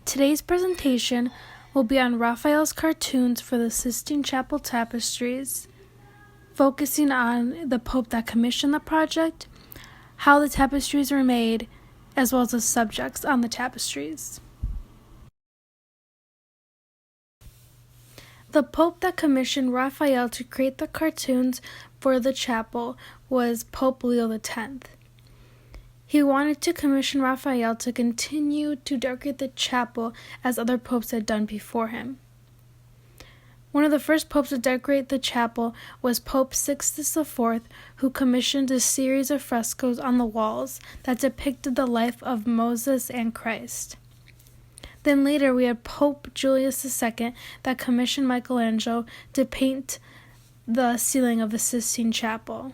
Today's presentation will be on Raphael's cartoons for the Sistine Chapel Tapestries, focusing on the Pope that commissioned the project, how the tapestries were made, as well as the subjects on the tapestries. The Pope that commissioned Raphael to create the cartoons for the chapel was Pope Leo X. He wanted to commission Raphael to continue to decorate the chapel as other popes had done before him. One of the first popes to decorate the chapel was Pope Sixtus IV, who commissioned a series of frescoes on the walls that depicted the life of Moses and Christ. Then later we had Pope Julius II that commissioned Michelangelo to paint the ceiling of the Sistine Chapel.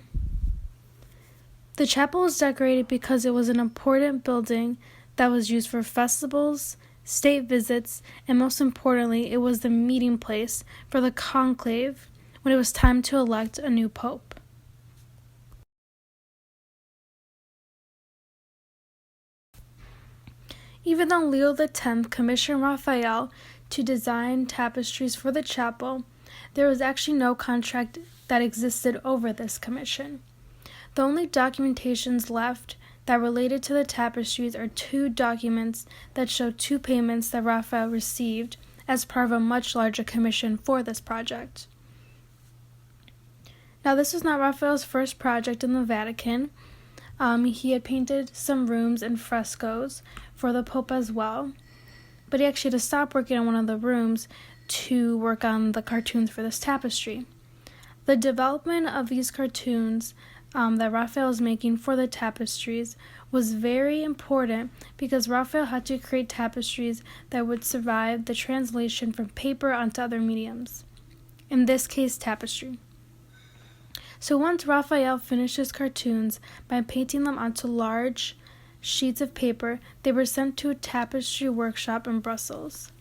The chapel was decorated because it was an important building that was used for festivals, state visits, and most importantly, it was the meeting place for the conclave when it was time to elect a new pope. Even though Leo X commissioned Raphael to design tapestries for the chapel, there was actually no contract that existed over this commission. The only documentations left that related to the tapestries are two documents that show two payments that Raphael received as part of a much larger commission for this project. Now, this was not Raphael's first project in the Vatican. He had painted some rooms and frescoes for the Pope as well, but he actually had to stop working on one of the rooms to work on the cartoons for this tapestry. The development of these cartoons that Raphael was making for the tapestries was very important because Raphael had to create tapestries that would survive the translation from paper onto other mediums, in this case tapestry. So once Raphael finished his cartoons by painting them onto large sheets of paper, they were sent to a tapestry workshop in Brussels.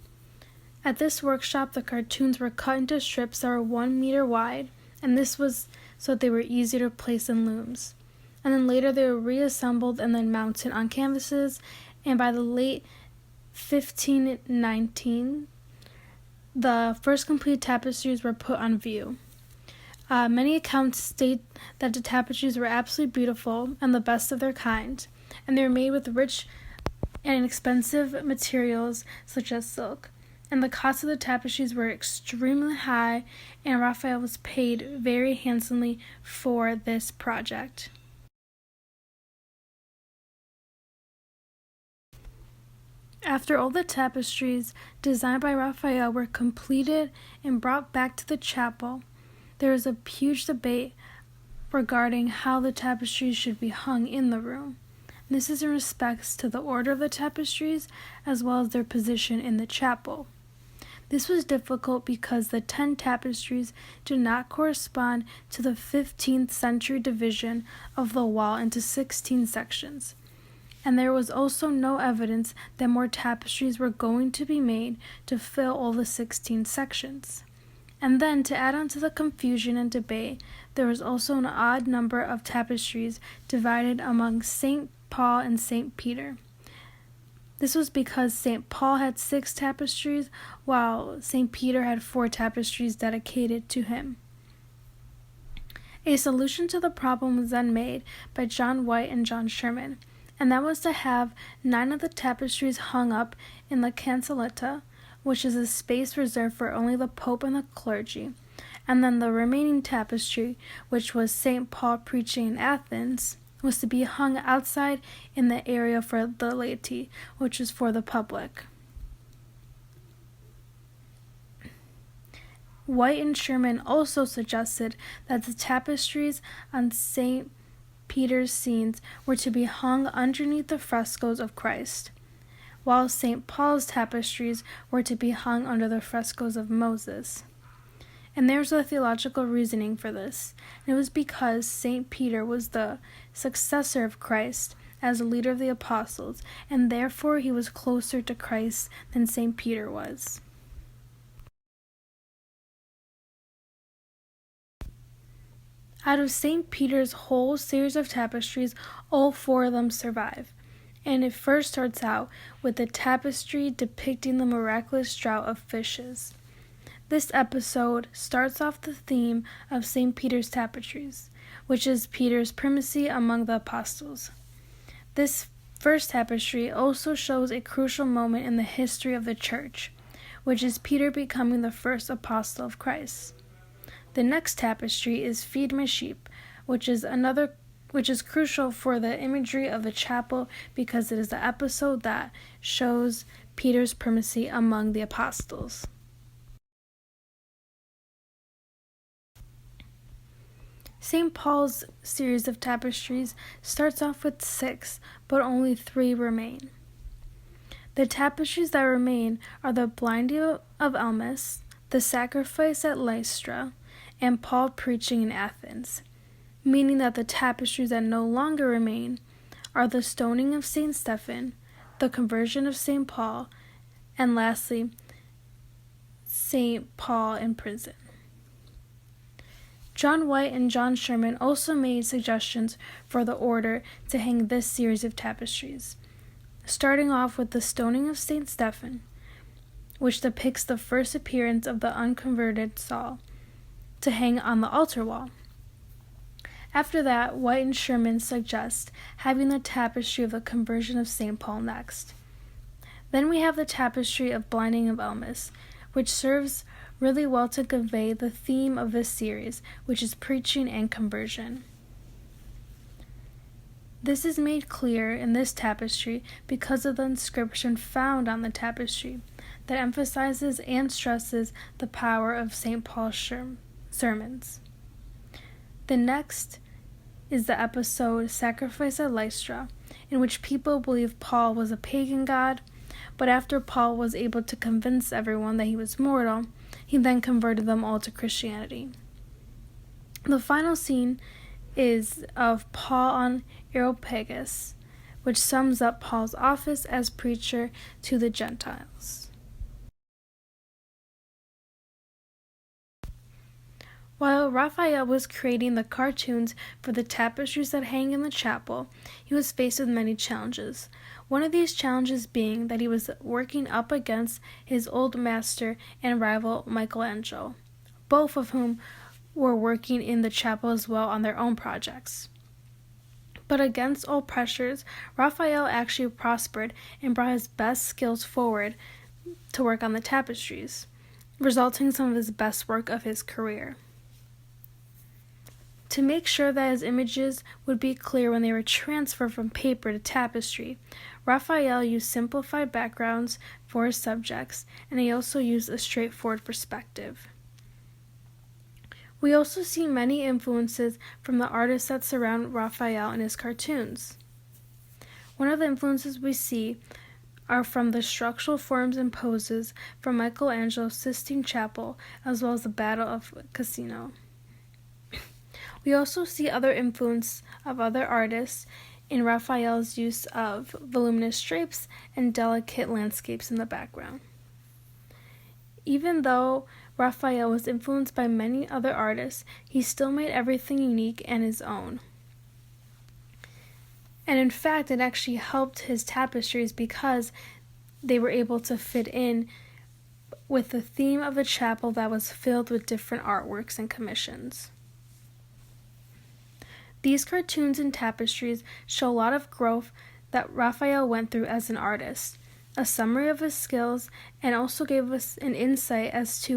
At this workshop, the cartoons were cut into strips that were 1 meter wide, and this was so that they were easier to place in looms. And then later they were reassembled and then mounted on canvases, and by the late 1519, the first complete tapestries were put on view. Many accounts state that the tapestries were absolutely beautiful and the best of their kind, and they were made with rich and expensive materials such as silk. And the cost of the tapestries were extremely high, and Raphael was paid very handsomely for this project. After all the tapestries designed by Raphael were completed and brought back to the chapel, there was a huge debate regarding how the tapestries should be hung in the room. This is in respects to the order of the tapestries as well as their position in the chapel. This was difficult because the 10 tapestries did not correspond to the 15th century division of the wall into 16 sections. And there was also no evidence that more tapestries were going to be made to fill all the 16 sections. And then, to add on to the confusion and debate, there was also an odd number of tapestries divided among St. Paul and St. Peter. This was because St. Paul had 6 tapestries, while St. Peter had 4 tapestries dedicated to him. A solution to the problem was then made by John White and John Sherman, and that was to have 9 of the tapestries hung up in the cancelletta, which is a space reserved for only the Pope and the clergy, and then the remaining tapestry, which was St. Paul preaching in Athens, was to be hung outside in the area for the laity, which is for the public. White and Sherman also suggested that the tapestries on St. Peter's scenes were to be hung underneath the frescoes of Christ, while St. Paul's tapestries were to be hung under the frescoes of Moses. And there's a theological reasoning for this, and it was because St. Peter was the successor of Christ as a leader of the apostles, and therefore he was closer to Christ than St. Peter was. Out of St. Peter's whole series of tapestries, all 4 of them survive. and it first starts out with a tapestry depicting the miraculous draught of fishes. This episode starts off the theme of St. Peter's Tapestries, which is Peter's primacy among the apostles. This first tapestry also shows a crucial moment in the history of the church, which is Peter becoming the first apostle of Christ. The next tapestry is Feed My Sheep, which is crucial for the imagery of the chapel because it is the episode that shows Peter's primacy among the apostles. St. Paul's series of tapestries starts off with 6, but only 3 remain. The tapestries that remain are the blinding of Elmas, the sacrifice at Lystra, and Paul preaching in Athens, meaning that the tapestries that no longer remain are the stoning of St. Stephen, the conversion of St. Paul, and lastly, St. Paul in prison. John White and John Sherman also made suggestions for the order to hang this series of tapestries, starting off with the stoning of St. Stephen, which depicts the first appearance of the unconverted Saul, to hang on the altar wall. After that, White and Sherman suggest having the tapestry of the conversion of St. Paul next. Then we have the tapestry of blinding of Elmas, which serves really well to convey the theme of this series, which is preaching and conversion. This is made clear in this tapestry because of the inscription found on the tapestry that emphasizes and stresses the power of St. Paul's sermons. The next is the episode Sacrifice at Lystra, in which people believe Paul was a pagan god, but after Paul was able to convince everyone that he was mortal, he then converted them all to Christianity. The final scene is of Paul on Areopagus, which sums up Paul's office as preacher to the Gentiles. While Raphael was creating the cartoons for the tapestries that hang in the chapel, he was faced with many challenges. One of these challenges being that he was working up against his old master and rival Michelangelo, both of whom were working in the chapel as well on their own projects. But against all pressures, Raphael actually prospered and brought his best skills forward to work on the tapestries, resulting in some of his best work of his career. To make sure that his images would be clear when they were transferred from paper to tapestry, Raphael used simplified backgrounds for his subjects, and he also used a straightforward perspective. We also see many influences from the artists that surround Raphael in his cartoons. One of the influences we see are from the structural forms and poses from Michelangelo's Sistine Chapel, as well as the Battle of Cassino. We also see other influence of other artists in Raphael's use of voluminous drapes and delicate landscapes in the background. Even though Raphael was influenced by many other artists, he still made everything unique and his own. And in fact, it actually helped his tapestries because they were able to fit in with the theme of the chapel that was filled with different artworks and commissions. These cartoons and tapestries show a lot of growth that Raphael went through as an artist, a summary of his skills, and also gave us an insight as to